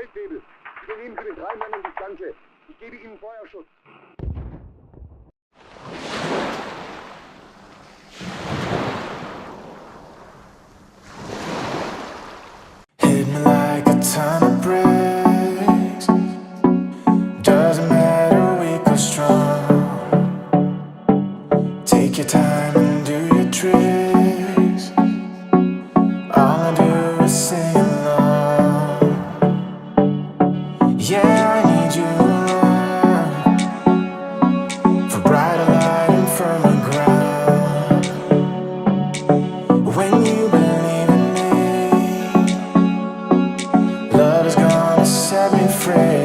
Feldwebel. Übernehmen Sie mit 3 Männern die Flanke. Ich gebe Ihnen Feuerschutz. Hit me like a ton of bricks. Doesn't matter, weak or strong. Take your time and do your tricks. All I do is sing along. Yeah, I need you around for brighter light and firmer ground. When you believe in me, love is gonna set me free.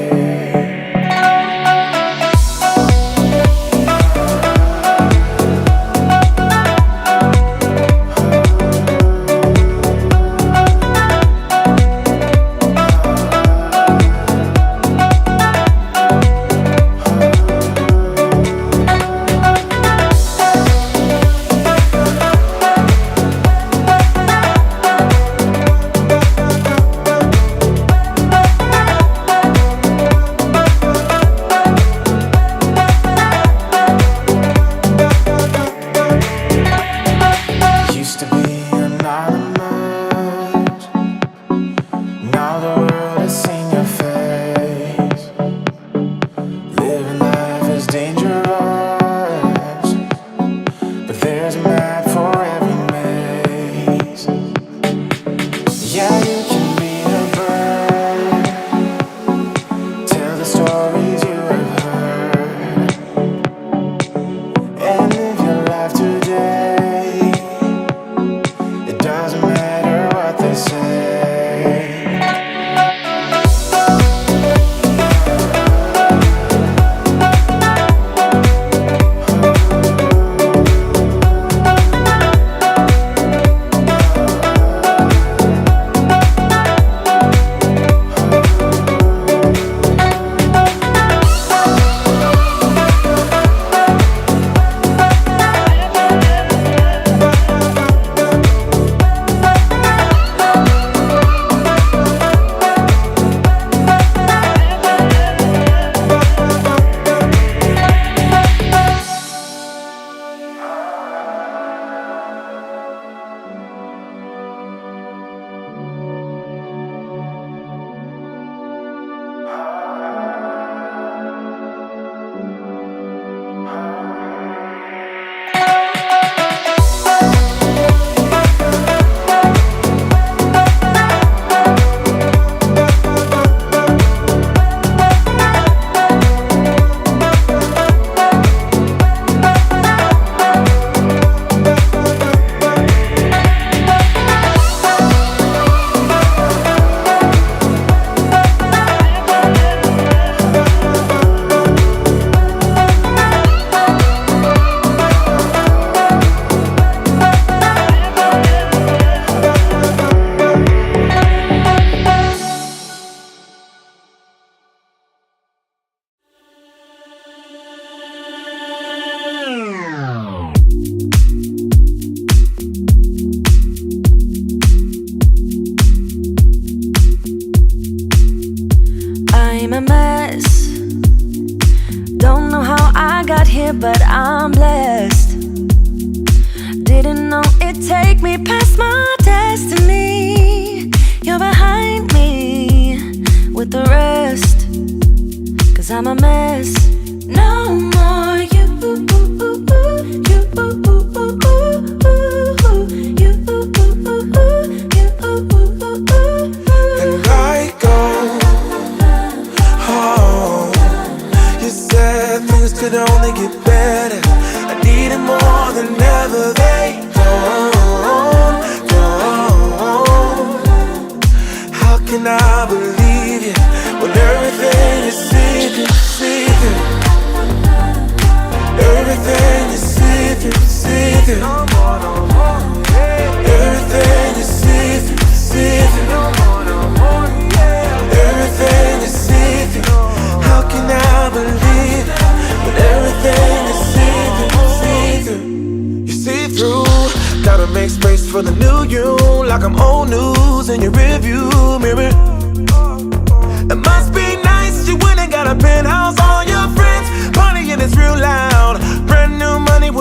But I'm blessed. Didn't know it'd take me past my destiny. You're behind me with the rest, 'cause I'm a mess. No more you, you, and I go home. You said things could only get better. I need it more than ever. They don't. How can I believe you when everything is see-through, see-through? Everything is see-through, see-through. Everything is see-through, see-through. Everything is see-through. How can I believe it when everything is see-through, see-through? You see through. Gotta make space for the new you, like I'm old news in your rearview mirror. And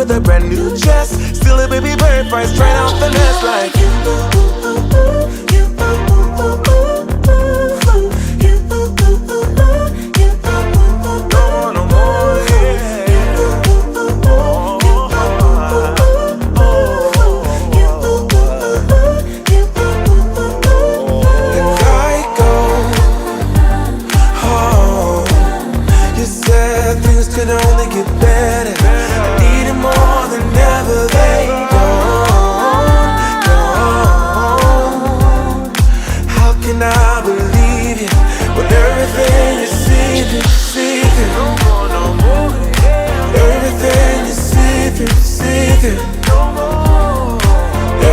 with a brand new chest. Still a baby bird flies straight off the nest like you. Could only get better. I need it more than ever. They don't. How can I believe you when everything is see-through? Everything is see-through.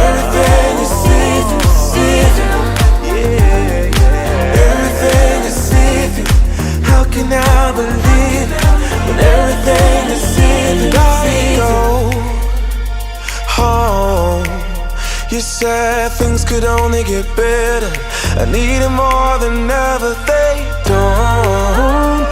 Everything is see-through. Everything is see-through. How can I believe it? When everything is see-through. Oh, you said things could only get better. I need it more than ever. They don't.